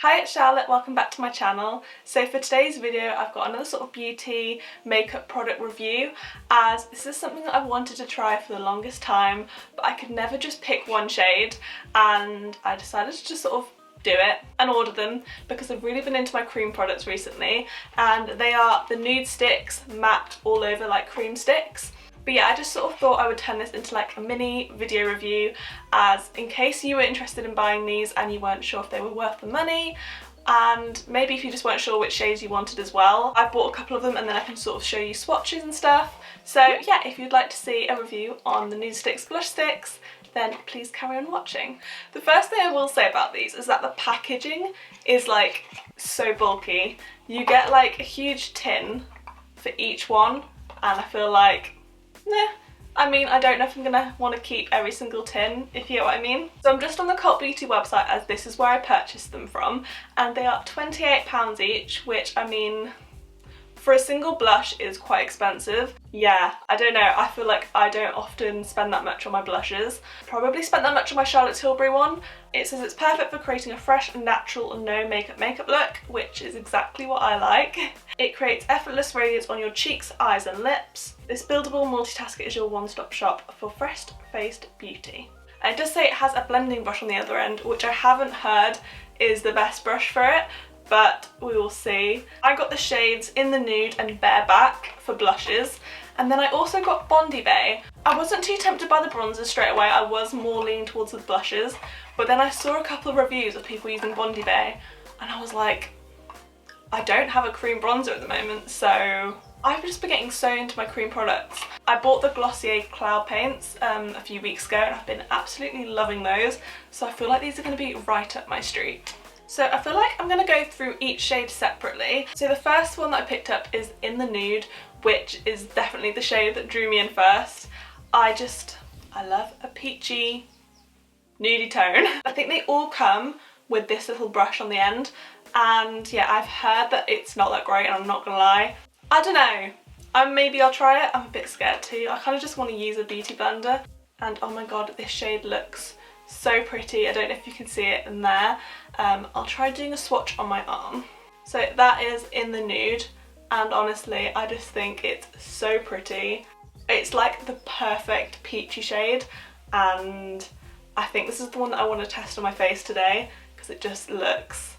Hi, it's Charlotte, welcome back to my channel. So for today's video I've got another sort of beauty makeup product review, as this is something that I've wanted to try for the longest time, but I could never just pick one shade, and I decided to just sort of do it and order them because I've really been into my cream products recently, and they are the Nudestix matte all over like cream sticks. But yeah, I just sort of thought I would turn this into like a mini video review, as in case you were interested in buying these and you weren't sure if they were worth the money, and maybe if you just weren't sure which shades you wanted as well. I bought a couple of them and then I can sort of show you swatches and stuff. So yeah, if you'd like to see a review on the Nudestix blush sticks, then please carry on watching. The first thing I will say about these is that the packaging is like so bulky. You get like a huge tin for each one, and I feel like nah. I mean, I don't know if I'm gonna want to keep every single tin, if you know what I mean. So I'm just on the Cult Beauty website, as this is where I purchased them from, and they are £28 each, which, I mean, for a single blush is quite expensive. Yeah, I don't know, I feel like I don't often spend that much on my blushes. Probably spent that much on my Charlotte Tilbury one. It says it's perfect for creating a fresh, natural, no makeup look, which is exactly what I like. It creates effortless radiance on your cheeks, eyes and lips. This buildable multitasker is your one-stop shop for fresh-faced beauty. And it does say it has a blending brush on the other end, which I haven't heard is the best brush for it, but we will see. I got the shades In the Nude and Bareback for blushes, and then I also got Bondi Bay. I wasn't too tempted by the bronzers straight away, I was more leaning towards the blushes, but then I saw a couple of reviews of people using Bondi Bay, and I was like, I don't have a cream bronzer at the moment, so I've just been getting so into my cream products. I bought the Glossier Cloud Paints a few weeks ago, and I've been absolutely loving those, so I feel like these are going to be right up my street. So I feel like I'm going to go through each shade separately. So the first one that I picked up is In the Nude, which is definitely the shade that drew me in first. I love a peachy, nudie tone. I think they all come with this little brush on the end, and yeah, I've heard that it's not that great, and I'm not gonna lie. I don't know, maybe I'll try it. I'm a bit scared too. I kind of just want to use a beauty blender, and oh my god, this shade looks so pretty. I don't know if you can see it in there. I'll try doing a swatch on my arm. So that is In the Nude, and honestly I just think it's so pretty. It's like the perfect peachy shade, and I think this is the one that I want to test on my face today because it just looks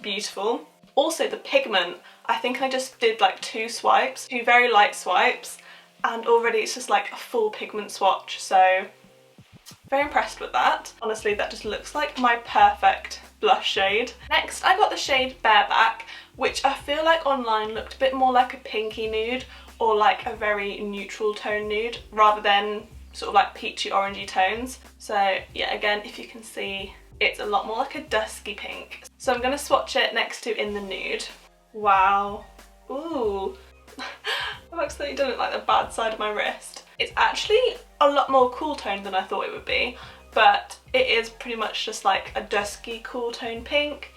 beautiful. Also the pigment, I think I just did like two very light swipes, and already it's just like a full pigment swatch, so very impressed with that. Honestly, that just looks like my perfect blush shade. Next, I got the shade Bareback, which I feel like online looked a bit more like a pinky nude, or like a very neutral tone nude, rather than sort of like peachy orangey tones. So yeah, again, if you can see, it's a lot more like a dusky pink. So I'm gonna swatch it next to In the Nude. Wow. Ooh. I've accidentally done it like the bad side of my wrist. It's actually a lot more cool toned than I thought it would be, but it is pretty much just like a dusky cool tone pink.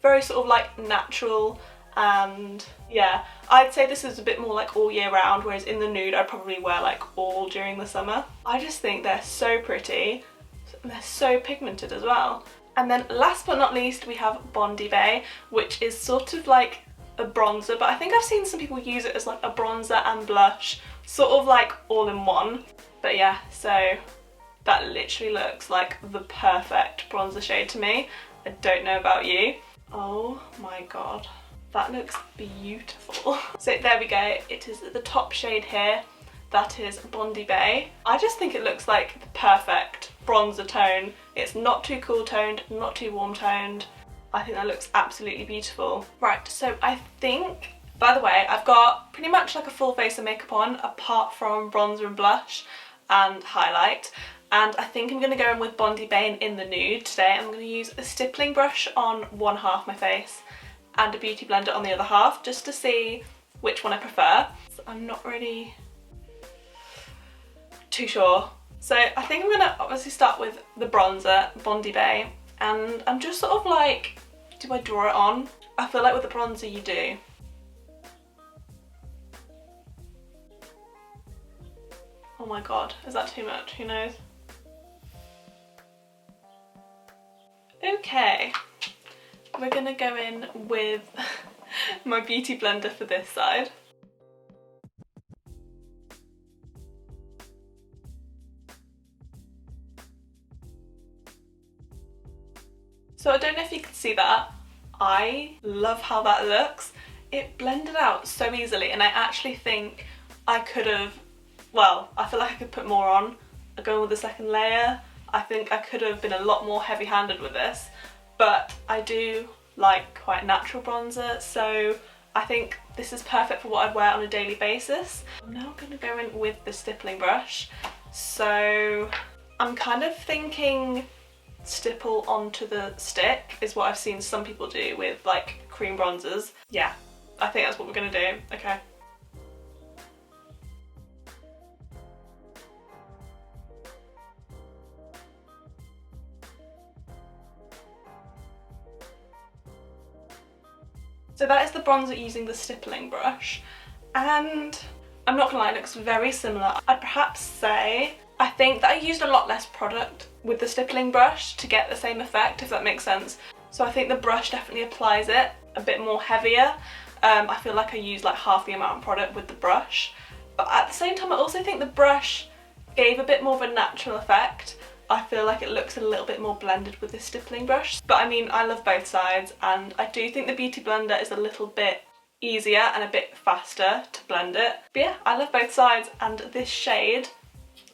Very sort of like natural, and yeah, I'd say this is a bit more like all year round, whereas In the Nude I'd probably wear like all during the summer. I just think they're so pretty, and they're so pigmented as well. And then last but not least, we have Bondi Bay, which is sort of like a bronzer, but I think I've seen some people use it as like a bronzer and blush, sort of like all in one. But yeah, so that literally looks like the perfect bronzer shade to me. I don't know about you. Oh my god, that looks beautiful. So there we go, it is the top shade here. That is Bondi Bay. I just think it looks like the perfect bronzer tone. It's not too cool toned, not too warm toned. I think that looks absolutely beautiful. Right, so I think, by the way, I've got pretty much like a full face of makeup on, apart from bronzer and blush and highlight. And I think I'm going to go in with Bondi Bay and In the Nude today. I'm going to use a stippling brush on one half my face and a beauty blender on the other half, just to see which one I prefer. So I'm not really too sure. So I think I'm going to obviously start with the bronzer, Bondi Bay, and I'm just sort of like, do I draw it on? I feel like with the bronzer you do. Oh my god, is that too much? Who knows? Okay, we're gonna go in with my beauty blender for this side. So I don't know if you can see that. I love how that looks. It blended out so easily, and I actually think I could have, well, I feel like I could put more on. Going with the second layer, I think I could have been a lot more heavy-handed with this, but I do like quite natural bronzer, so I think this is perfect for what I'd wear on a daily basis. I'm now going to go in with the stippling brush. So I'm kind of thinking stipple onto the stick is what I've seen some people do with like cream bronzers. Yeah, I think that's what we're gonna do. Okay. So that is the bronzer using the stippling brush, and I'm not gonna lie, it looks very similar. I'd perhaps say I think that I used a lot less product with the stippling brush to get the same effect, if that makes sense. So I think the brush definitely applies it a bit more heavier. I feel like I used like half the amount of product with the brush, but at the same time I also think the brush gave a bit more of a natural effect. I feel like it looks a little bit more blended with the stippling brush. But I mean, I love both sides, and I do think the Beauty Blender is a little bit easier and a bit faster to blend it. But yeah, I love both sides, and this shade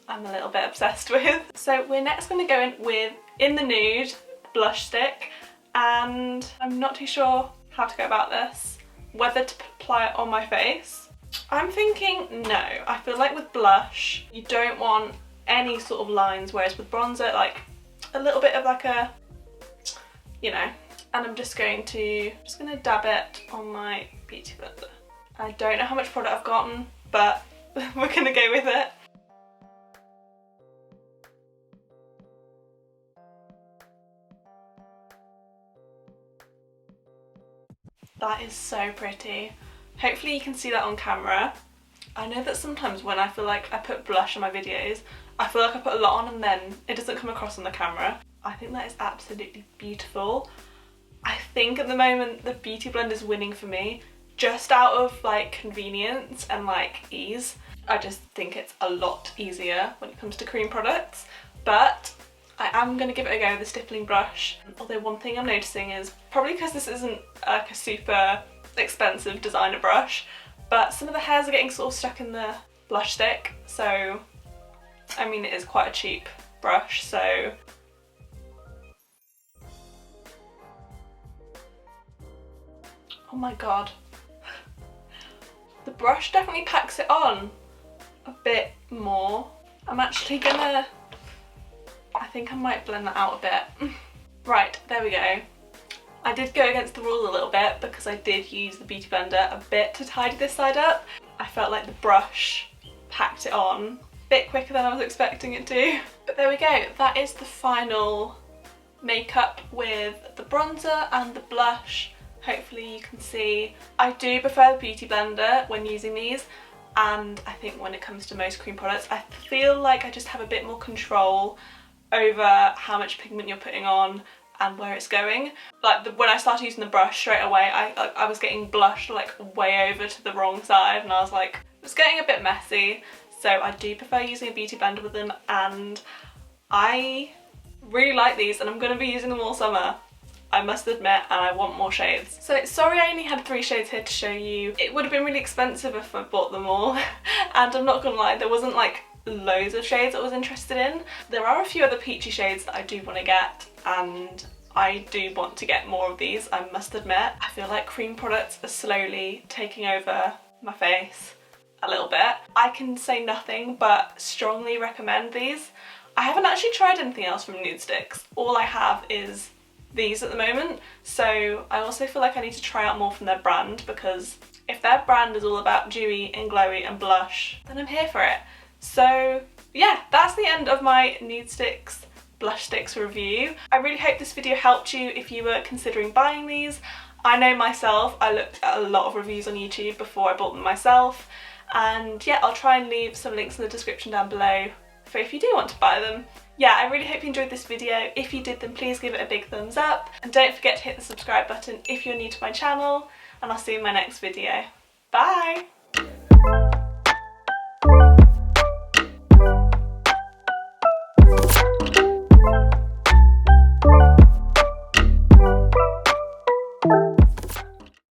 I'm a little bit obsessed with. So we're next going to go in with In the Nude blush stick, and I'm not too sure how to go about this, whether to apply it on my face. I'm thinking no. I feel like with blush you don't want any sort of lines, whereas with bronzer, like a little bit of like a, you know. And I'm just gonna dab it on my Beauty Blender. I don't know how much product I've gotten, but we're gonna go with it. That is so pretty. Hopefully you can see that on camera. I know that sometimes when I feel like I put blush on my videos, I feel like I put a lot on and then it doesn't come across on the camera. I think that is absolutely beautiful. I think at the moment the Beauty Blender is winning for me, just out of like convenience and like ease. I just think it's a lot easier when it comes to cream products, but I am going to give it a go with the stippling brush. Although one thing I'm noticing is, probably because this isn't like a super expensive designer brush, but some of the hairs are getting sort of stuck in the blush stick. So, I mean, it is quite a cheap brush, so. Oh my god. The brush definitely packs it on a bit more. I'm actually gonna, I think I might blend that out a bit. Right, there we go. I did go against the rules a little bit because I did use the Beauty Blender a bit to tidy this side up. I felt like the brush packed it on a bit quicker than I was expecting it to. But there we go, that is the final makeup with the bronzer and the blush. Hopefully you can see. I do prefer the Beauty Blender when using these, and I think when it comes to most cream products, I feel like I just have a bit more control over how much pigment you're putting on and where it's going. Like when I started using the brush straight away, I was getting blush like way over to the wrong side, and I was like, it was getting a bit messy. So I do prefer using a Beauty Blender with them, and I really like these, and I'm going to be using them all summer, I must admit, and I want more shades. So sorry I only had 3 shades here to show you. It would have been really expensive if I bought them all, and I'm not gonna lie, there wasn't like loads of shades I was interested in. There are a few other peachy shades that I do want to get, and I do want to get more of these, I must admit. I feel like cream products are slowly taking over my face a little bit. I can say nothing but strongly recommend these. I haven't actually tried anything else from Nudestix. All I have is these at the moment, so I also feel like I need to try out more from their brand, because if their brand is all about dewy and glowy and blush, then I'm here for it. So yeah, that's the end of my Nudestix blush sticks review. I really hope this video helped you if you were considering buying these. I know myself, I looked at a lot of reviews on YouTube before I bought them myself, and yeah, I'll try and leave some links in the description down below for if you do want to buy them. yeah, I really hope you enjoyed this video. If you did, then please give it a big thumbs up. And don't forget to hit the subscribe button if you're new to my channel. And I'll see you in my next video. Bye!